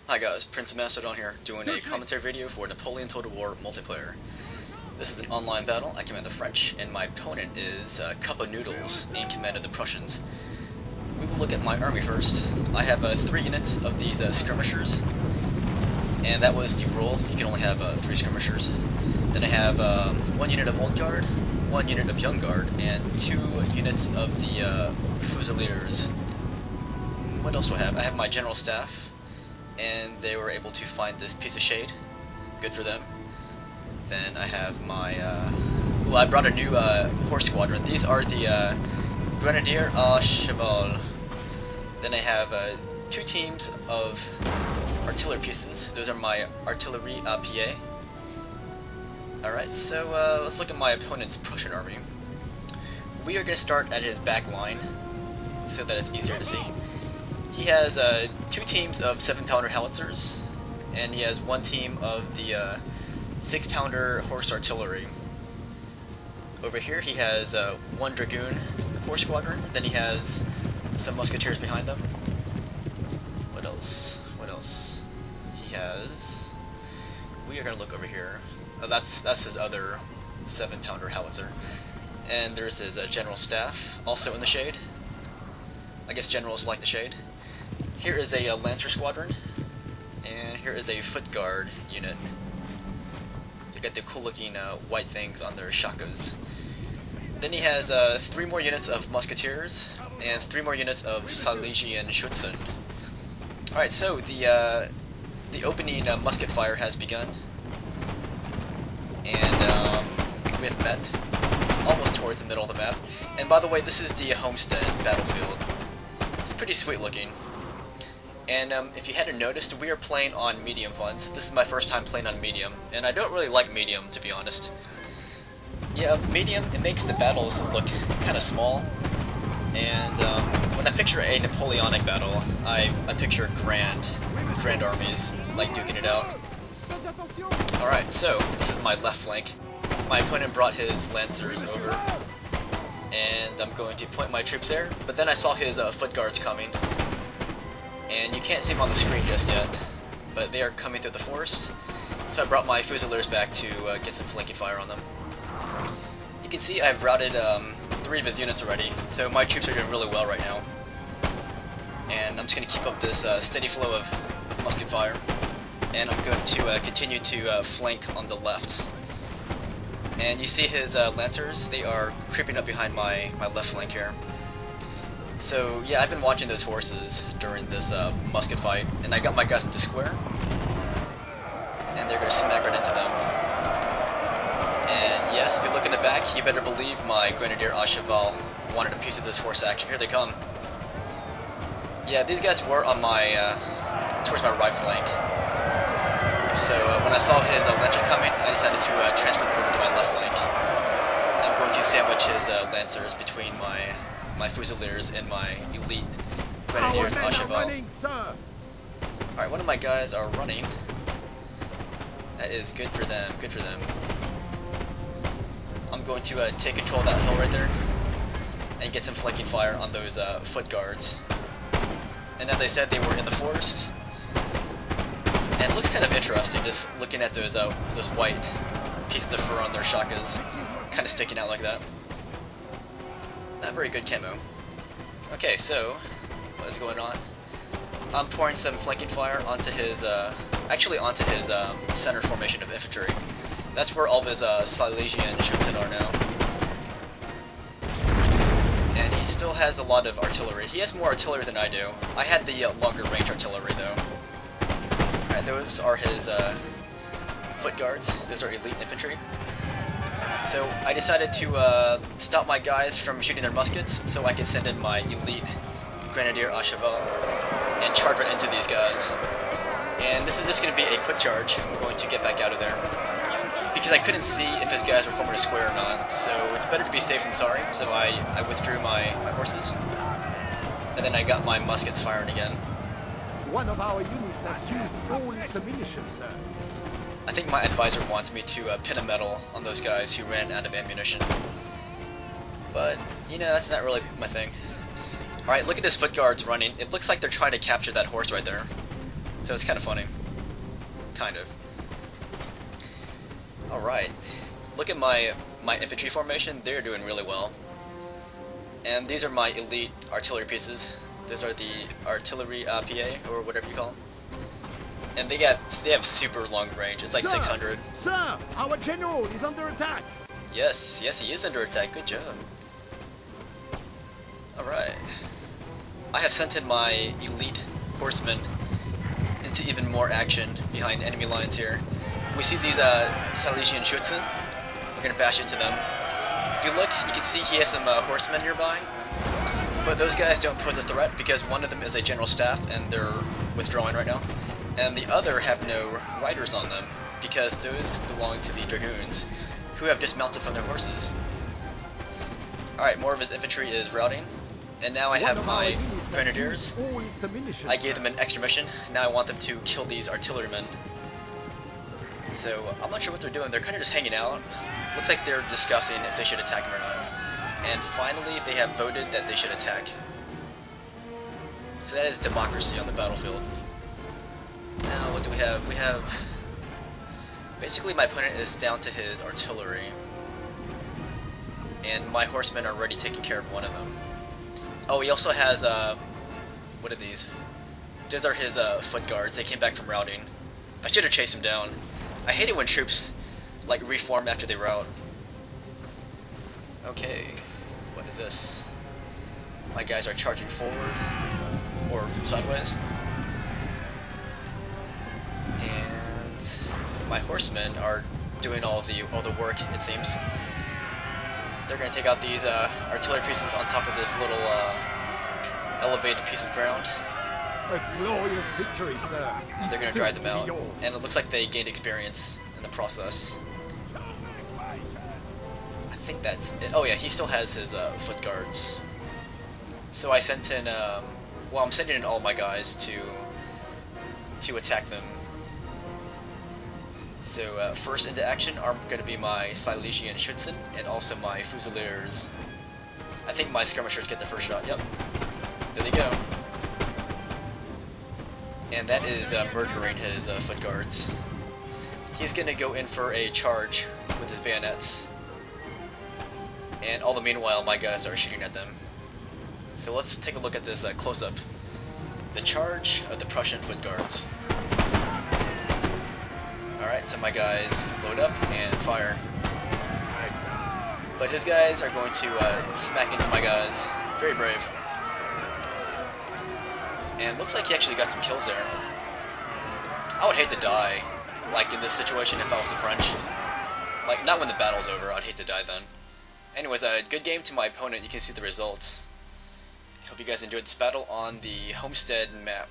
Hi guys, PrinceofMacedon here, doing a commentary video for Napoleon Total War multiplayer. This is an online battle. I command the French, and my opponent is Cup of Noodles in command of the Prussians. We will look at my army first. I have 3 units of these skirmishers, and that was the rule. You can only have 3 skirmishers. Then I have 1 unit of Old Guard, 1 unit of Young Guard, and 2 units of the Fusiliers. What else do I have? I have my general staff, and they were able to find this piece of shade. Good for them. Then I have my, well, I brought a new horse squadron. These are the Grenadier à Cheval. Then I have 2 teams of artillery pieces. Those are my artillerie à pied. Alright, so let's look at my opponent's Prussian army. We are going to start at his back line so that it's easier to see. He has 2 teams of 7-pounder howitzers, and he has 1 team of the 6-pounder horse artillery. Over here he has 1 dragoon horse squadron, then he has some musketeers behind them. What else? What else? He has... We are going to look over here. Oh, that's his other 7-pounder howitzer. And there's his general staff, also in the shade. I guess generals like the shade. Here is a Lancer squadron, and here is a foot guard unit. They got the cool looking white things on their shakas. Then he has 3 more units of musketeers, and 3 more units of Silesian Schutzen. Alright, so the opening musket fire has begun, and we have met almost towards the middle of the map. And by the way, this is the Homestead battlefield. It's pretty sweet looking. And if you hadn't noticed, we are playing on medium funds. This is my first time playing on medium, and I don't really like medium, to be honest. Yeah, medium, it makes the battles look kind of small, and when I picture a Napoleonic battle, I picture grand armies, like duking it out. Alright, so, this is my left flank. My opponent brought his Lancers over, and I'm going to point my troops there, but then I saw his foot guards coming. And you can't see them on the screen just yet, but they are coming through the forest, so I brought my Fusiliers back to get some flanking fire on them. You can see I've routed 3 of his units already, so my troops are doing really well right now. And I'm just going to keep up this steady flow of musket fire, and I'm going to continue to flank on the left. And you see his Lancers, they are creeping up behind my left flank here. So, yeah, I've been watching those horses during this musket fight, and I got my guys into square, and they're going to smack right into them. And yes, if you look in the back, you better believe my Grenadier à Cheval wanted a piece of this horse action. Here they come. Yeah, these guys were on my, towards my right flank. So, when I saw his Lancer coming, I decided to transfer them over to my left flank. I'm going to sandwich his Lancers between my Fusiliers and my elite Grenadiers à Cheval. Alright, one of my guys are running. That is good for them, good for them. I'm going to take control of that hill right there and get some flanking fire on those foot guards. And as I said, they were in the forest. And it looks kind of interesting just looking at those white pieces of fur on their shakas, kind of sticking out like that. Not very good camo. Okay, so what is going on? I'm pouring some flanking fire onto his, onto his center formation of infantry. That's where all of his Silesian Schutzen are now. And he still has a lot of artillery. He has more artillery than I do. I had the longer range artillery though. Alright, those are his foot guards. Those are elite infantry. So I decided to stop my guys from shooting their muskets so I could send in my elite Grenadier à Cheval and charge right into these guys. And this is just going to be a quick charge. I'm going to get back out of there because I couldn't see if his guys were forming a square or not, so it's better to be safe than sorry. So I withdrew my horses, and then I got my muskets firing again. One of our units has used all its ammunition, sir. I think my advisor wants me to pin a medal on those guys who ran out of ammunition. But, you know, that's not really my thing. Alright, look at his foot guards running. It looks like they're trying to capture that horse right there. So it's kind of funny. Kind of. Alright. Look at my infantry formation. They're doing really well. And these are my elite artillery pieces. Those are the artillery PA, or whatever you call them. And they have super long range. It's like Sir, 600. Sir, our general is under attack. Yes, he is under attack. Good job. Alright. I have sent in my elite horsemen into even more action behind enemy lines here. We see these Silesian Schutzen. We're gonna bash into them. If you look, you can see he has some horsemen nearby. But those guys don't pose a threat because one of them is a general staff and they're withdrawing right now. And the other have no riders on them because those belong to the dragoons who have dismounted from their horses. Alright, more of his infantry is routing. And now I have my grenadiers. I gave them an extra mission. Now I want them to kill these artillerymen. So I'm not sure what they're doing. They're kind of just hanging out. Looks like they're discussing if they should attack him or not. And finally they have voted that they should attack. So that is democracy on the battlefield. Now what do we have? We have... Basically my opponent is down to his artillery. And my horsemen are already taking care of one of them. Oh, he also has, what are these? Those are his foot guards. They came back from routing. I should have chased him down. I hate it when troops, like, reform after they rout. Okay, what is this? My guys are charging forward, or sideways. And my horsemen are doing all the work, it seems. They're going to take out these artillery pieces on top of this little elevated piece of ground. A glorious victory, sir. They're going to drive them out. And it looks like they gained experience in the process. I think that's it. Oh yeah, he still has his foot guards. So I sent in, well, I'm sending in all my guys to attack them. So first into action are going to be my Silesian Schutzen and also my Fusiliers. I think my skirmishers get the first shot. Yep. There they go. And that is murdering his foot guards. He's going to go in for a charge with his bayonets. And all the meanwhile, my guys are shooting at them. So let's take a look at this close-up. The charge of the Prussian foot guards. Alright, so my guys load up and fire. But his guys are going to smack into my guys. Very brave. And looks like he actually got some kills there. I would hate to die, like in this situation if I was the French. Like, not when the battle's over, I'd hate to die then. Anyways, good game to my opponent. You can see the results. Hope you guys enjoyed this battle on the Homestead map.